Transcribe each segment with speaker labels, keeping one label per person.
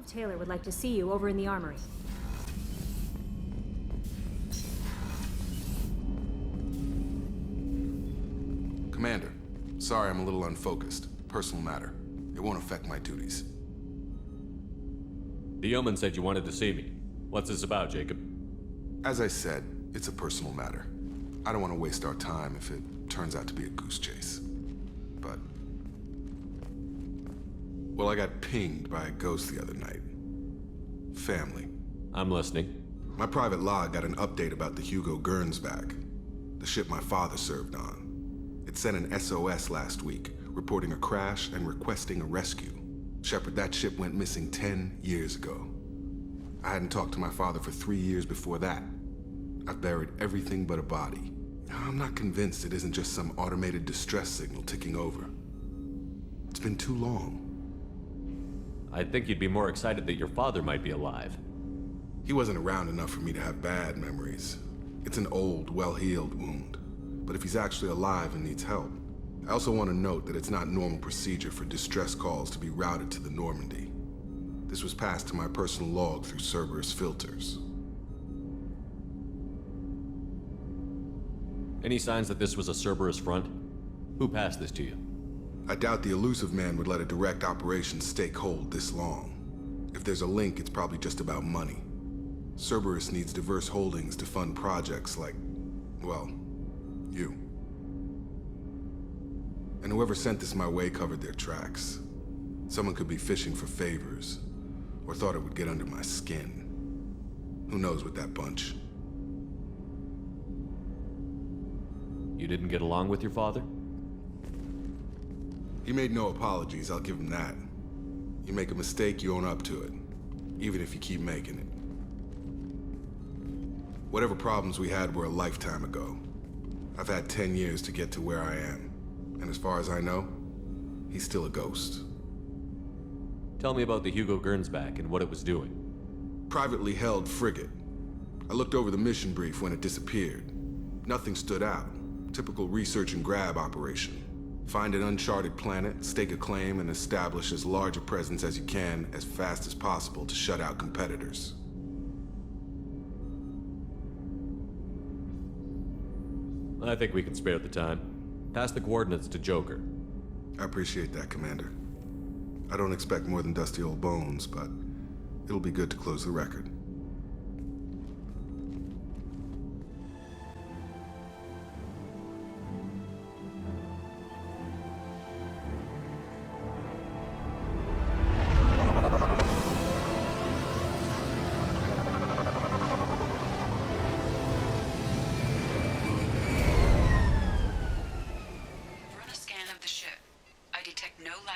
Speaker 1: Taylor would like to see you over in the armory.
Speaker 2: Commander, sorry I'm a little unfocused. Personal matter. It won't affect my duties.
Speaker 3: The yeoman said you wanted to see me. What's this about, Jacob?
Speaker 2: As I said, it's a personal matter. I don't want to waste our time if it turns out to be a goose chase. But... well, I got pinged by a ghost the other night. Family.
Speaker 3: I'm listening.
Speaker 2: My private log got an update about the Hugo Gernsback, the ship my father served on. It sent an SOS last week, reporting a crash and requesting a rescue. Shepard, that ship went missing 10 years ago. I hadn't talked to my father for 3 years before that. I've buried everything but a body. I'm not convinced it isn't just some automated distress signal ticking over. It's been too long.
Speaker 3: I'd think you'd be more excited that your father might be alive.
Speaker 2: He wasn't around enough for me to have bad memories. It's an old, well-healed wound. But if he's actually alive and needs help, I also want to note that it's not normal procedure for distress calls to be routed to the Normandy. This was passed to my personal log through Cerberus filters.
Speaker 3: Any signs that this was a Cerberus front? Who passed this to you?
Speaker 2: I doubt the elusive man would let a direct operation stake hold this long. If there's a link, it's probably just about money. Cerberus needs diverse holdings to fund projects like, well, you. And whoever sent this my way covered their tracks. Someone could be fishing for favors, or thought it would get under my skin. Who knows with that bunch?
Speaker 3: You didn't get along with your father?
Speaker 2: He made no apologies, I'll give him that. You make a mistake, you own up to it. Even if you keep making it. Whatever problems we had were a lifetime ago. I've had 10 years to get to where I am. And as far as I know, he's still a ghost.
Speaker 3: Tell me about the Hugo Gernsback and what it was doing.
Speaker 2: Privately held frigate. I looked over the mission brief when it disappeared. Nothing stood out. Typical research and grab operation. Find an uncharted planet, stake a claim, and establish as large a presence as you can as fast as possible to shut out competitors.
Speaker 3: I think we can spare the time. Pass the coordinates to Joker.
Speaker 2: I appreciate that, Commander. I don't expect more than dusty old bones, but it'll be good to close the record.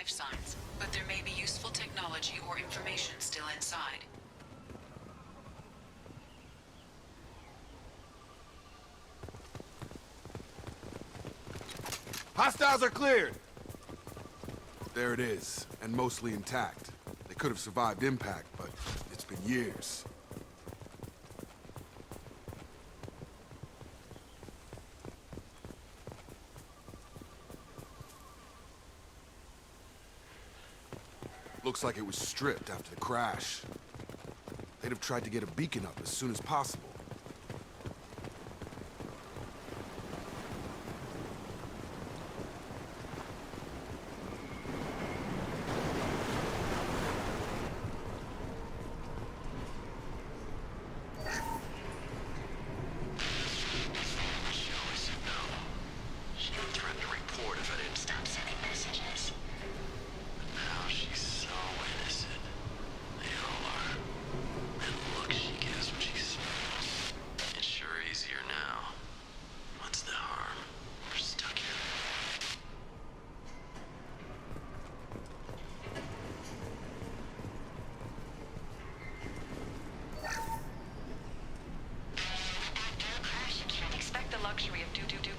Speaker 4: Signs, but there may be useful technology or information still inside.
Speaker 2: Hostiles are cleared! There it is, and mostly intact. They could have survived impact, but it's been years. Looks like it was stripped after the crash. They'd have tried to get a beacon up as soon as possible.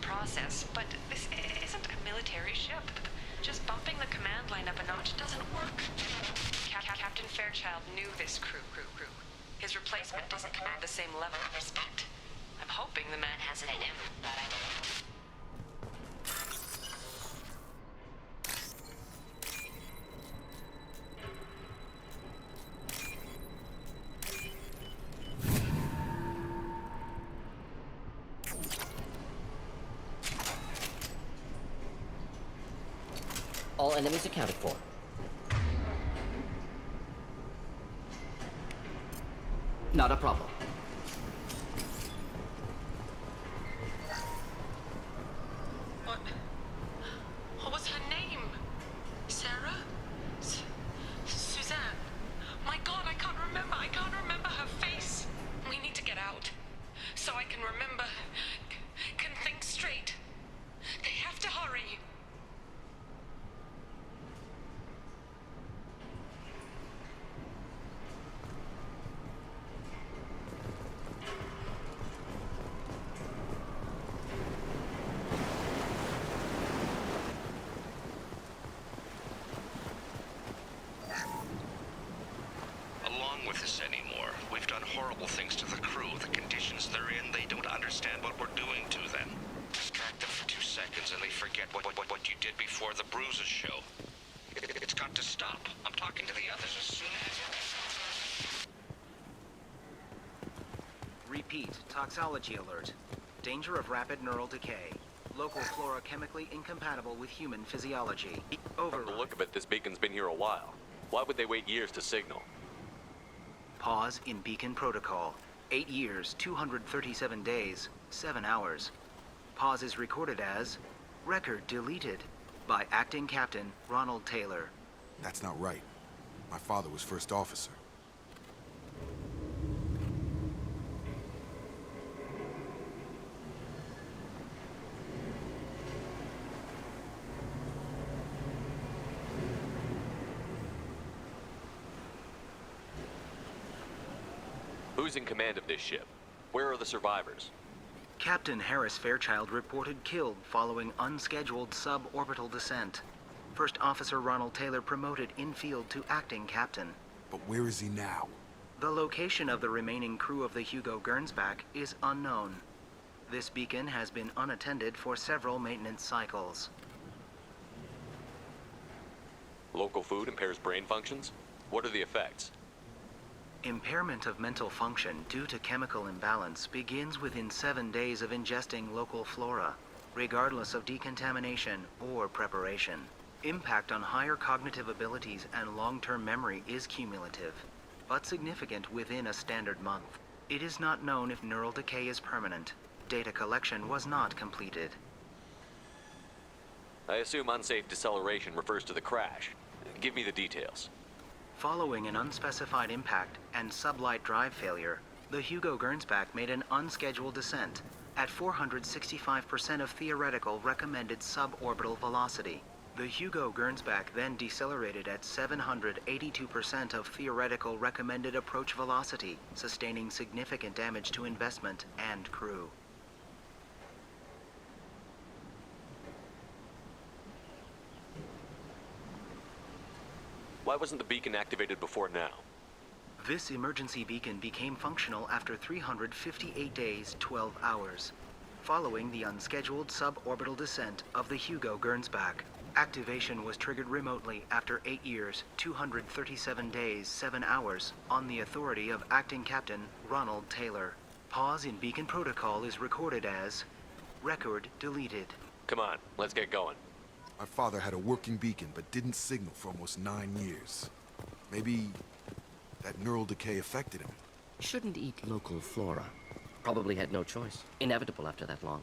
Speaker 4: Process, but this isn't a military ship. Just bumping the command line up a notch doesn't work. Captain Fairchild knew this crew. His replacement doesn't command the same level of respect. I'm hoping the man has it in him, but I don't.
Speaker 5: All enemies accounted for. Not a problem.
Speaker 4: What was her name? Sarah? Suzanne? My God, I can't remember. I can't remember her face. We need to get out. So I can remember. Can think straight. They have to hurry.
Speaker 6: Along with this anymore. We've done horrible things to the crew. The conditions they're in, they don't understand what we're doing to them. Distract them for 2 seconds and they forget what you did before the bruises show. It's got to stop. I'm talking to the others as soon as...
Speaker 7: Repeat, toxology alert. Danger of rapid neural decay. Local flora chemically incompatible with human physiology.
Speaker 3: From the
Speaker 7: Override.
Speaker 3: look of it, this beacon's been here a while. Why would they wait years to signal?
Speaker 7: Pause in beacon protocol. 8 years, 237 days, 7 hours. Pause is recorded as record deleted by Acting Captain Ronald Taylor.
Speaker 2: That's not right. My father was first officer.
Speaker 3: Who's in command of this ship? Where are the survivors?
Speaker 7: Captain Harris Fairchild reported killed following unscheduled suborbital descent. First Officer Ronald Taylor promoted in-field to acting captain.
Speaker 2: But where is he now?
Speaker 7: The location of the remaining crew of the Hugo Gernsback is unknown. This beacon has been unattended for several maintenance cycles.
Speaker 3: Local food impairs brain functions? What are the effects?
Speaker 7: Impairment of mental function due to chemical imbalance begins within 7 days of ingesting local flora, regardless of decontamination or preparation. Impact on higher cognitive abilities and long-term memory is cumulative, but significant within a standard month. It is not known if neural decay is permanent. Data collection was not completed.
Speaker 3: I assume unsafe deceleration refers to the crash. Give me the details.
Speaker 7: Following an unspecified impact and sublight drive failure, the Hugo Gernsback made an unscheduled descent at 465% of theoretical recommended suborbital velocity. The Hugo Gernsback then decelerated at 782% of theoretical recommended approach velocity, sustaining significant damage to investment and crew.
Speaker 3: Why wasn't the beacon activated before now?
Speaker 7: This emergency beacon became functional after 358 days, 12 hours, following the unscheduled suborbital descent of the Hugo Gernsback. Activation was triggered remotely after 8 years, 237 days, 7 hours, on the authority of Acting Captain Ronald Taylor. Pause in beacon protocol is recorded as record deleted.
Speaker 3: Come on, let's get going.
Speaker 2: My father had a working beacon, but didn't signal for almost 9 years. Maybe that neural decay affected him.
Speaker 5: Shouldn't eat local flora. Probably had no choice. Inevitable after that long.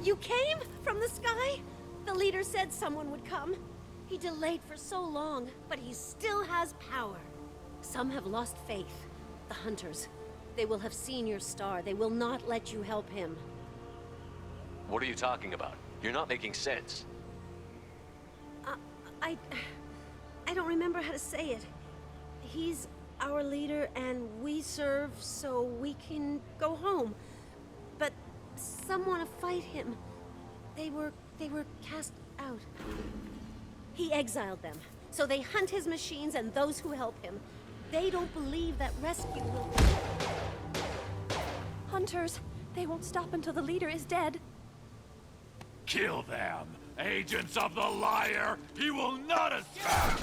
Speaker 8: You came from the sky? The leader said someone would come. He delayed for so long, but he still has power. Some have lost faith. The hunters. They will have seen your star. They will not let you help him.
Speaker 3: What are you talking about? You're not making sense.
Speaker 8: I don't remember how to say it. He's our leader and we serve so we can go home. But some want to fight him. They were cast out. He exiled them, so they hunt his machines and those who help him. They don't believe that rescue will...
Speaker 9: Hunters, they won't stop until the leader is dead.
Speaker 10: Kill them! Agents of the liar! He will not escape!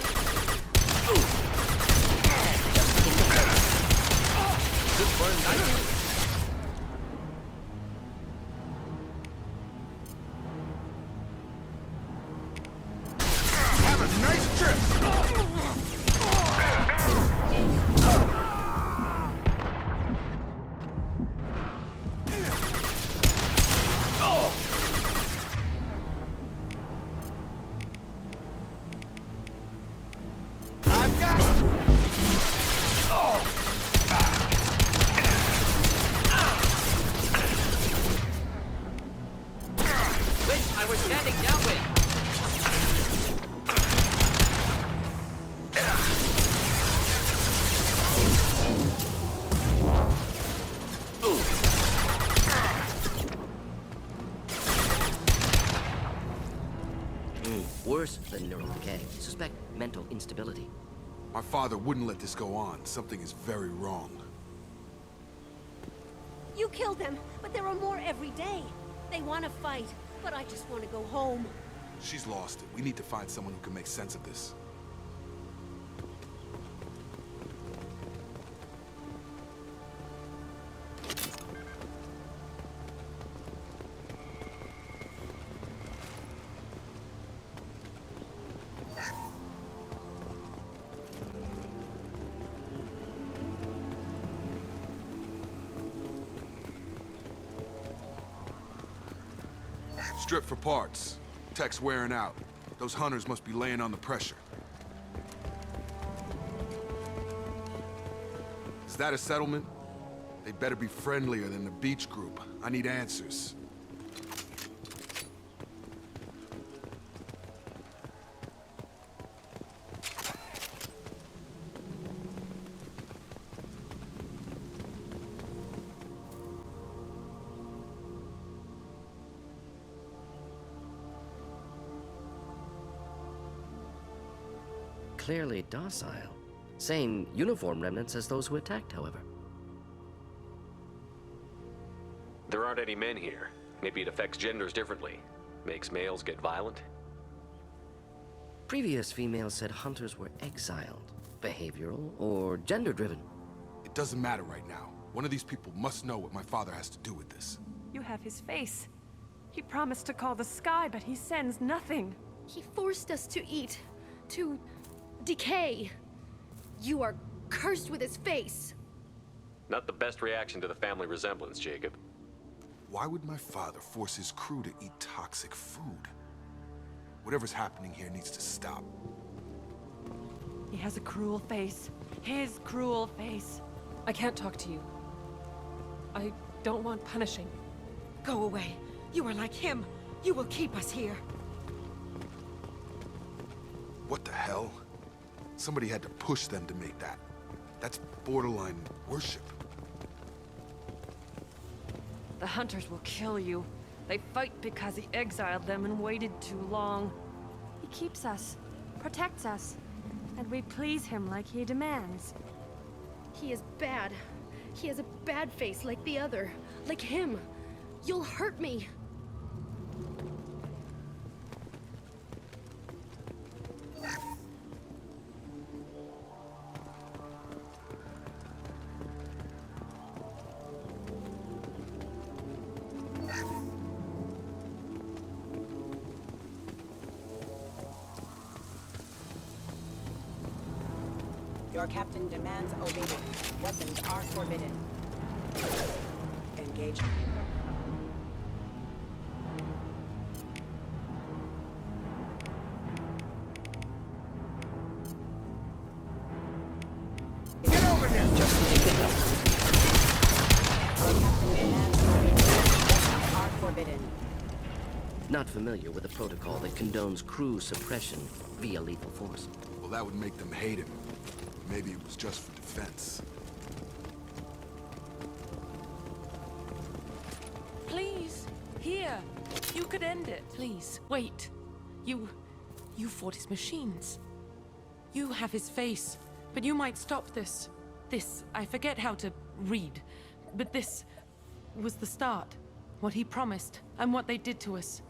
Speaker 5: than neural decay. Suspect mental instability.
Speaker 2: My father wouldn't let this go on. Something is very wrong.
Speaker 8: You killed them, but there are more every day. They want to fight, but I just want to go home.
Speaker 2: She's lost it. We need to find someone who can make sense of this. Strip for parts. Tech's wearing out. Those hunters must be laying on the pressure. Is that a settlement? They better be friendlier than the beach group. I need answers.
Speaker 5: Clearly docile. Same uniform remnants as those who attacked, however.
Speaker 3: There aren't any men here. Maybe it affects genders differently. Makes males get violent?
Speaker 5: Previous females said hunters were exiled, behavioral, or gender-driven.
Speaker 2: It doesn't matter right now. One of these people must know what my father has to do with this.
Speaker 9: You have his face. He promised to call the sky, but he sends nothing.
Speaker 11: He forced us to eat, to decay. You are cursed with his face.
Speaker 3: Not the best reaction to the family resemblance, Jacob.
Speaker 2: Why would my father force his crew to eat toxic food? Whatever's happening here needs to stop.
Speaker 9: He has a cruel face. His cruel face.
Speaker 12: I can't talk to you. I don't want punishing.
Speaker 13: Go away. You are like him. You will keep us here.
Speaker 2: What the hell? Somebody had to push them to make that. That's borderline worship.
Speaker 9: The hunters will kill you. They fight because he exiled them and waited too long. He keeps us, protects us, and we please him like he demands.
Speaker 11: He is bad. He has a bad face like the other. Like him. You'll hurt me.
Speaker 14: Your captain demands obedience. Weapons are forbidden. Engage.
Speaker 13: Get over here!
Speaker 5: Just take it up.
Speaker 14: Your captain demands obedience. Weapons are forbidden.
Speaker 5: Not familiar with a protocol that condones crew suppression via lethal force.
Speaker 2: Well, that would make them hate him. Maybe it was just for defense.
Speaker 15: Please, here. You could end it. Please, wait. You fought his machines. You have his face, but you might stop this. This, I forget how to read, but this was the start. What he promised, and what they did to us.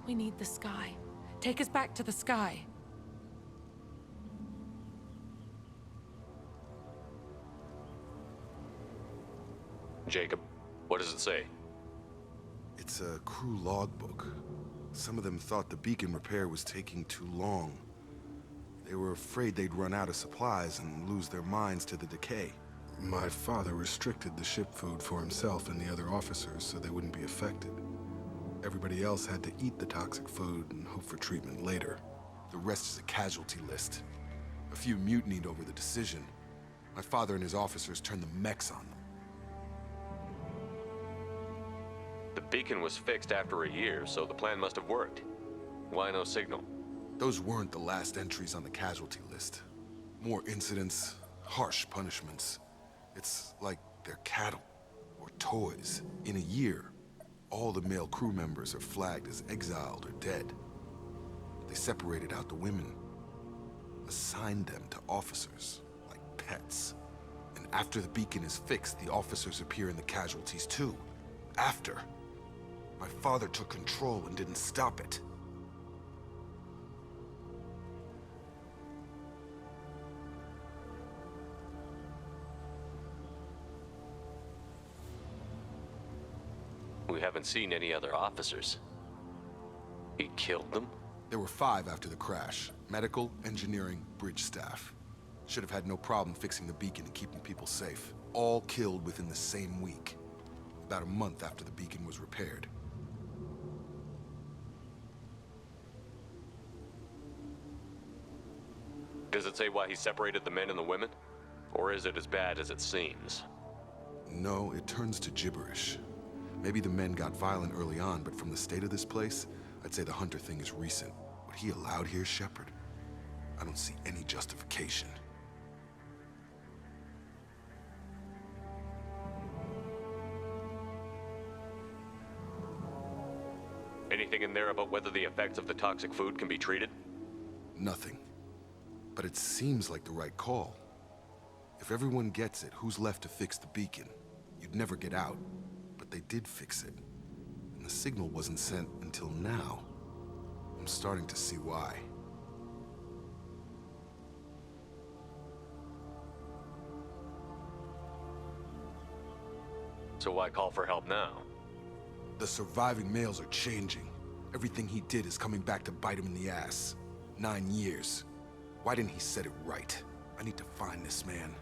Speaker 15: We need the sky. Take us back to the sky.
Speaker 3: Jacob, what does it say?
Speaker 2: It's a crew logbook. Some of them thought the beacon repair was taking too long. They were afraid they'd run out of supplies and lose their minds to the decay. My father restricted the ship food for himself and the other officers so they wouldn't be affected. Everybody else had to eat the toxic food and hope for treatment later. The rest is a casualty list. A few mutinied over the decision. My father and his officers turned the mechs on them.
Speaker 3: The beacon was fixed after a year, so the plan must have worked. Why no signal?
Speaker 2: Those weren't the last entries on the casualty list. More incidents, harsh punishments. It's like they're cattle or toys. In a year, all the male crew members are flagged as exiled or dead. They separated out the women, assigned them to officers, like pets. And after the beacon is fixed, the officers appear in the casualties too. After. My father took control and didn't stop it.
Speaker 3: We haven't seen any other officers. He killed them?
Speaker 2: There were 5 after the crash. Medical, engineering, bridge staff. Should have had no problem fixing the beacon and keeping people safe. All killed within the same week. About a month after the beacon was repaired.
Speaker 3: Does it say why he separated the men and the women? Or is it as bad as it seems?
Speaker 2: No, it turns to gibberish. Maybe the men got violent early on, but from the state of this place, I'd say the Hunter thing is recent. What he allowed here, Shepard, I don't see any justification.
Speaker 3: Anything in there about whether the effects of the toxic food can be treated?
Speaker 2: Nothing. But it seems like the right call. If everyone gets it, who's left to fix the beacon? You'd never get out. But they did fix it. And the signal wasn't sent until now. I'm starting to see why.
Speaker 3: So why call for help now?
Speaker 2: The surviving males are changing. Everything he did is coming back to bite him in the ass. 9 years. Why didn't he set it right? I need to find this man.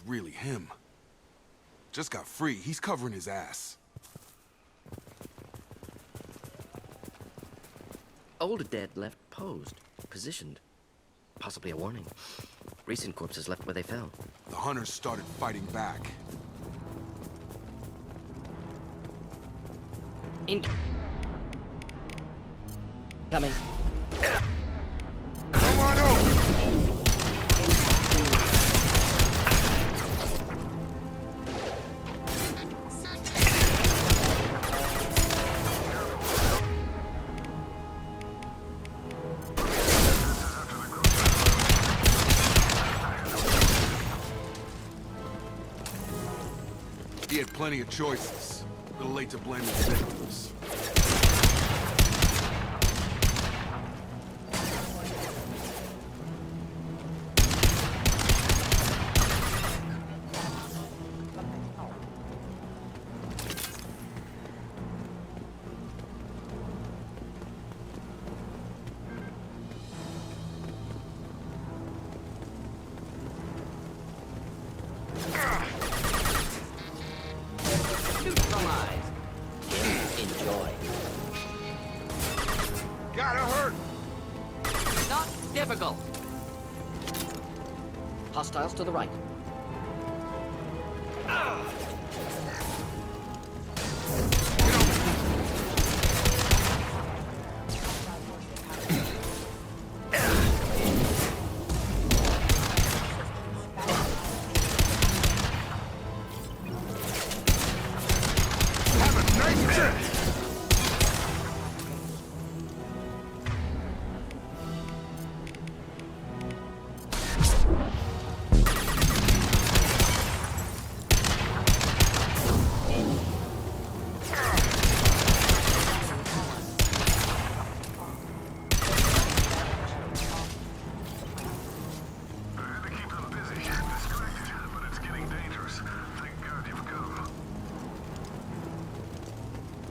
Speaker 2: Really him. Just got free. He's covering his ass.
Speaker 5: Older dead left posed, positioned. Possibly a warning. Recent corpses left where they fell.
Speaker 2: The hunters started fighting back.
Speaker 5: Coming.
Speaker 2: Come on over! He had plenty of choices. A little late to blame the victims.
Speaker 5: Enjoy.
Speaker 2: Gotta hurt!
Speaker 5: Not difficult. Hostiles to the right.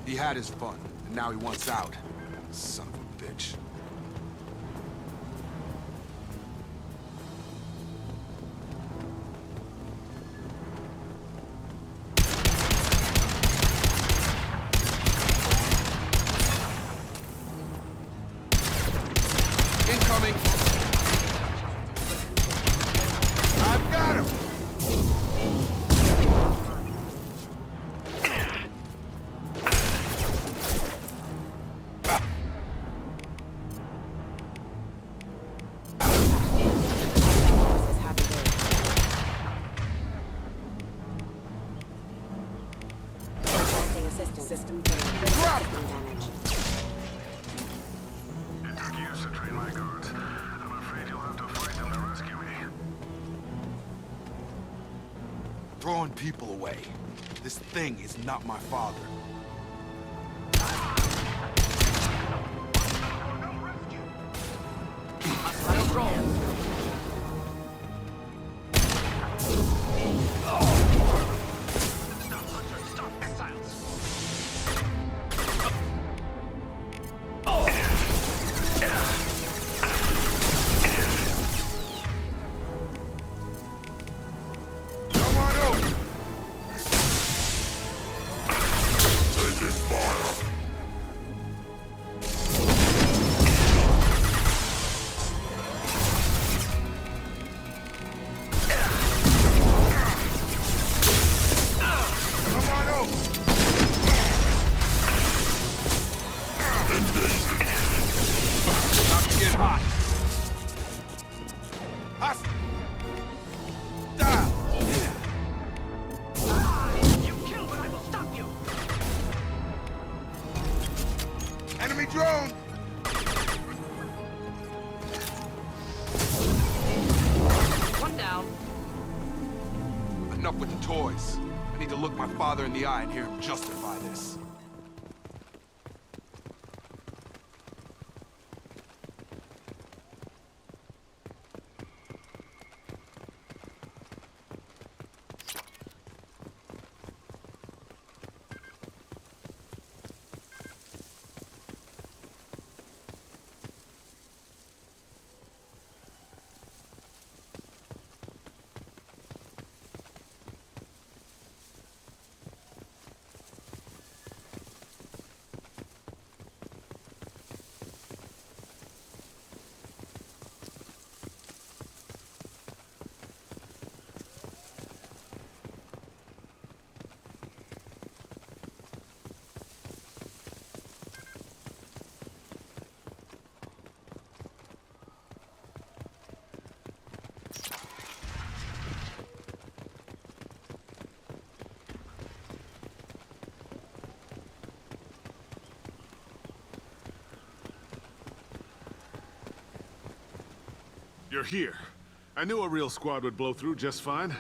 Speaker 2: He had his fun, and now he wants out. Son of a bitch.
Speaker 14: System failure. System damage.
Speaker 16: It took years to train my guards. I'm afraid you'll have to fight them to rescue me.
Speaker 17: Throwing people away. This thing is not my father.
Speaker 10: Hostile drone.
Speaker 17: Enemy drone!
Speaker 9: One down.
Speaker 17: Enough with the toys. I need to look my father in the eye and hear him justify this.
Speaker 16: You're here. I knew a real squad would blow through just fine.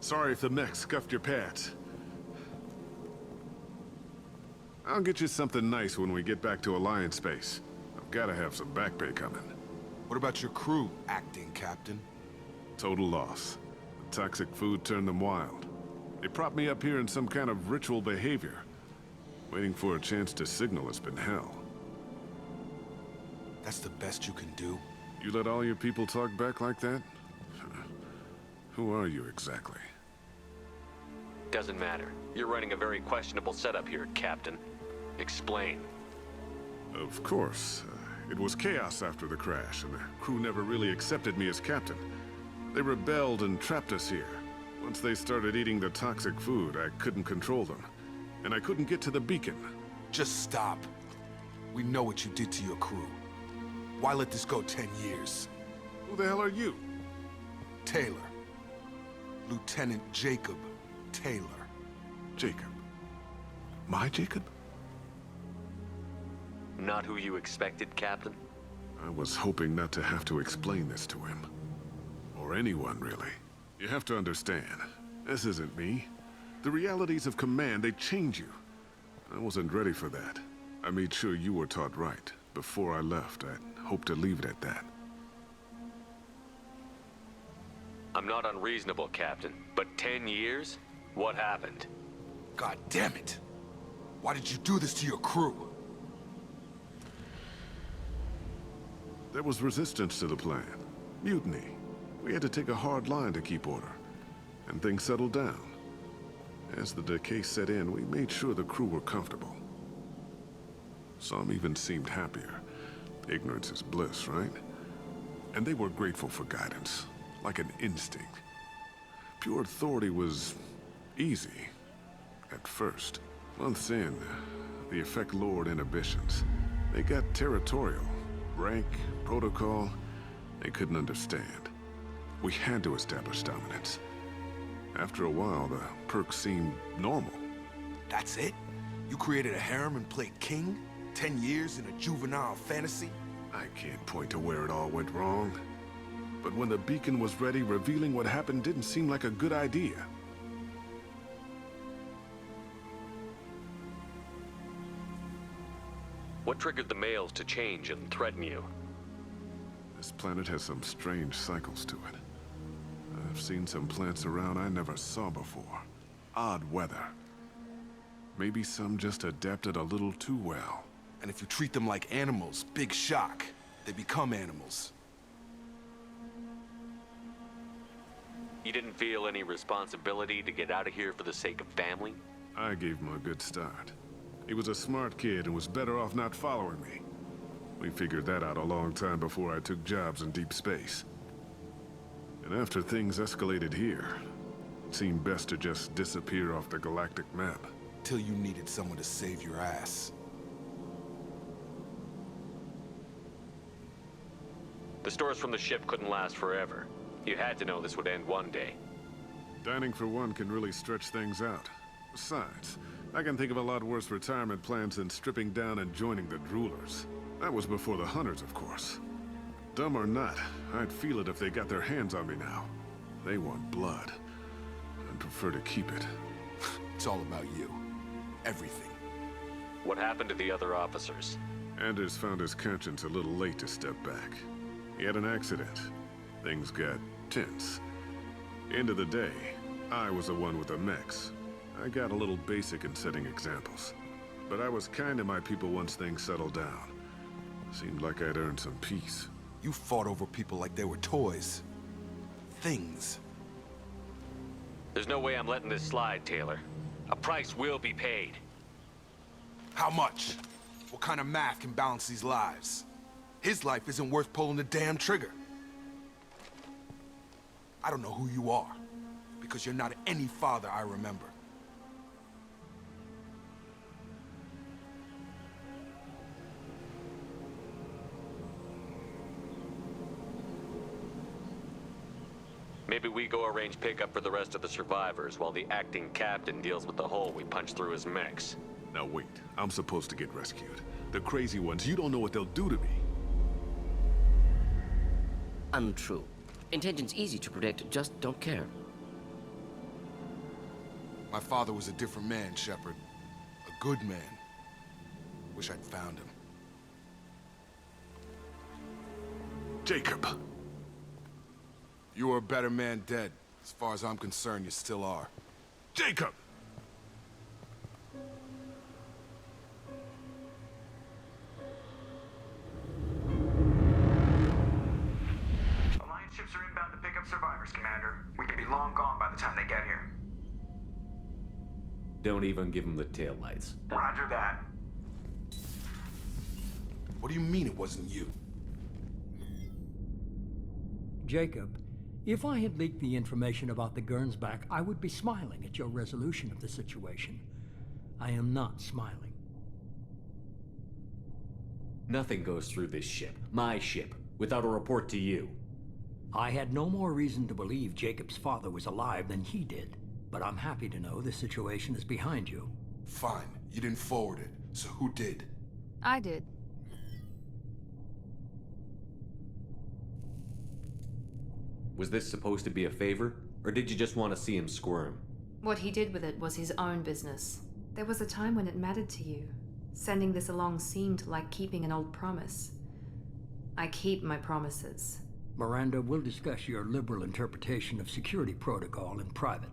Speaker 16: Sorry if the mech scuffed your pads. I'll get you something nice when we get back to Alliance space. I've gotta have some back pay coming.
Speaker 17: What about your crew, acting captain?
Speaker 16: Total loss. The toxic food turned them wild. They propped me up here in some kind of ritual behavior. Waiting for a chance to signal has been hell.
Speaker 17: That's the best you can do?
Speaker 16: You let all your people talk back like that? Who are you exactly?
Speaker 3: Doesn't matter. You're running a very questionable setup here, Captain. Explain.
Speaker 16: Of course. It was chaos after the crash, and the crew never really accepted me as captain. They rebelled and trapped us here. Once they started eating the toxic food, I couldn't control them. And I couldn't get to the beacon.
Speaker 17: Just stop. We know what you did to your crew. Why let this go 10 years?
Speaker 16: Who the hell are you?
Speaker 17: Taylor. Lieutenant Jacob Taylor.
Speaker 16: Jacob? My Jacob?
Speaker 3: Not who you expected, Captain?
Speaker 16: I was hoping not to have to explain this to him. Or anyone, really. You have to understand, this isn't me. The realities of command, they change you. I wasn't ready for that. I made sure you were taught right. Before I left, I hoped to leave it at that.
Speaker 3: I'm not unreasonable, Captain, but 10 years? What happened?
Speaker 17: God damn it! Why did you do this to your crew?
Speaker 16: There was resistance to the plan. Mutiny. We had to take a hard line to keep order. And things settled down. As the decay set in, we made sure the crew were comfortable. Some even seemed happier. Ignorance is bliss, right? And they were grateful for guidance, like an instinct. Pure authority was easy, at first. Months in, the effect lowered inhibitions. They got territorial. Rank, protocol, they couldn't understand. We had to establish dominance. After a while, the perks seemed normal.
Speaker 17: That's it? You created a harem and played king? 10 years in a juvenile fantasy?
Speaker 16: I can't point to where it all went wrong. But when the beacon was ready, revealing what happened didn't seem like a good idea.
Speaker 3: What triggered the males to change and threaten you?
Speaker 16: This planet has some strange cycles to it. I've seen some plants around I never saw before. Odd weather. Maybe some just adapted a little too well.
Speaker 17: And if you treat them like animals, big shock. They become animals.
Speaker 3: You didn't feel any responsibility to get out of here for the sake of family?
Speaker 16: I gave him a good start. He was a smart kid and was better off not following me. We figured that out a long time before I took jobs in deep space. And after things escalated here, it seemed best to just disappear off the galactic map.
Speaker 17: Till you needed someone to save your ass.
Speaker 3: The stores from the ship couldn't last forever. You had to know this would end one day.
Speaker 16: Dining for one can really stretch things out. Besides, I can think of a lot worse retirement plans than stripping down and joining the droolers. That was before the hunters, of course. Dumb or not, I'd feel it if they got their hands on me now. They want blood. I'd prefer to keep it.
Speaker 17: It's all about you. Everything.
Speaker 3: What happened to the other officers?
Speaker 16: Anders found his conscience a little late to step back. He had an accident. Things got tense. End of the day, I was the one with the mechs. I got a little basic in setting examples. But I was kind to my people once things settled down. Seemed like I'd earned some peace.
Speaker 17: You fought over people like they were toys. Things.
Speaker 3: There's no way I'm letting this slide, Taylor. A price will be paid.
Speaker 17: How much? What kind of math can balance these lives? His life isn't worth pulling the damn trigger. I don't know who you are, because you're not any father I remember.
Speaker 3: Maybe we go arrange pickup for the rest of the survivors while the acting captain deals with the hole we punched through his mechs.
Speaker 16: Now wait, I'm supposed to get rescued. The crazy ones, you don't know what they'll do to me.
Speaker 5: Untrue. Intention's easy to predict, just don't care.
Speaker 17: My father was a different man, Shepard. A good man. Wish I'd found him.
Speaker 16: Jacob!
Speaker 17: You were a better man dead. As far as I'm concerned, you still are.
Speaker 16: Jacob!
Speaker 18: Alliance ships are inbound to pick up survivors, Commander. We could be long gone by the time they get here.
Speaker 19: Don't even give them the taillights.
Speaker 18: Roger that.
Speaker 17: What do you mean it wasn't you?
Speaker 20: Jacob, if I had leaked the information about the Gernsback, I would be smiling at your resolution of the situation. I am not smiling.
Speaker 19: Nothing goes through this ship, my ship, without a report to you.
Speaker 20: I had no more reason to believe Jacob's father was alive than he did, but I'm happy to know the situation is behind you.
Speaker 17: Fine, you didn't forward it, so who did?
Speaker 9: I did.
Speaker 19: Was this supposed to be a favor, or did you just want to see him squirm?
Speaker 21: What he did with it was his own business. There was a time when it mattered to you. Sending this along seemed like keeping an old promise. I keep my promises.
Speaker 20: Miranda, we'll discuss your liberal interpretation of security protocol in private.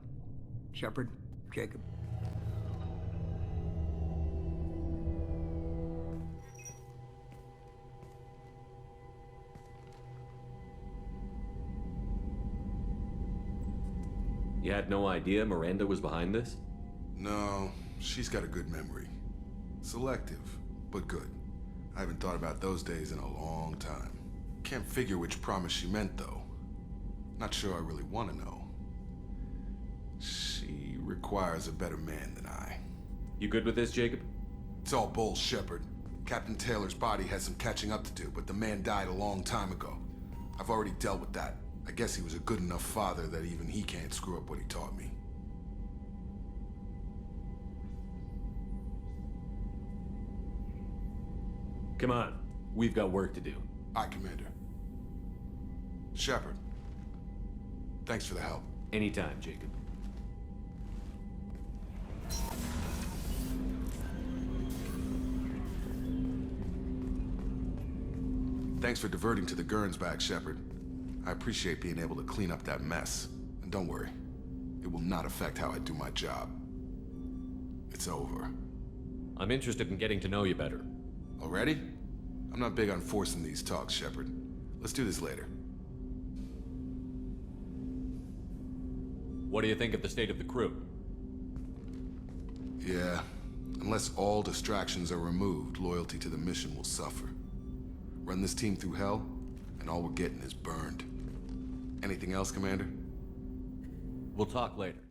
Speaker 20: Shepard, Jacob.
Speaker 19: You had no idea Miranda was behind this?
Speaker 17: No, she's got a good memory. Selective, but good. I haven't thought about those days in a long time. Can't figure which promise she meant, though. Not sure I really want to know. She requires a better man than I.
Speaker 19: You good with this, Jacob?
Speaker 17: It's all bull, Shepard. Captain Taylor's body has some catching up to do, but the man died a long time ago. I've already dealt with that. I guess he was a good enough father that even he can't screw up what he taught me.
Speaker 19: Come on. We've got work to do.
Speaker 17: Aye, Commander. Shepard, thanks for the help.
Speaker 19: Anytime, Jacob.
Speaker 17: Thanks for diverting to the Gernsback, Shepard. I appreciate being able to clean up that mess. And don't worry, it will not affect how I do my job. It's over.
Speaker 19: I'm interested in getting to know you better.
Speaker 17: Already? I'm not big on forcing these talks, Shepard. Let's do this later.
Speaker 19: What do you think of the state of the crew?
Speaker 17: Yeah, unless all distractions are removed, loyalty to the mission will suffer. Run this team through hell, and all we're getting is burned. Anything else, Commander?
Speaker 19: We'll talk later.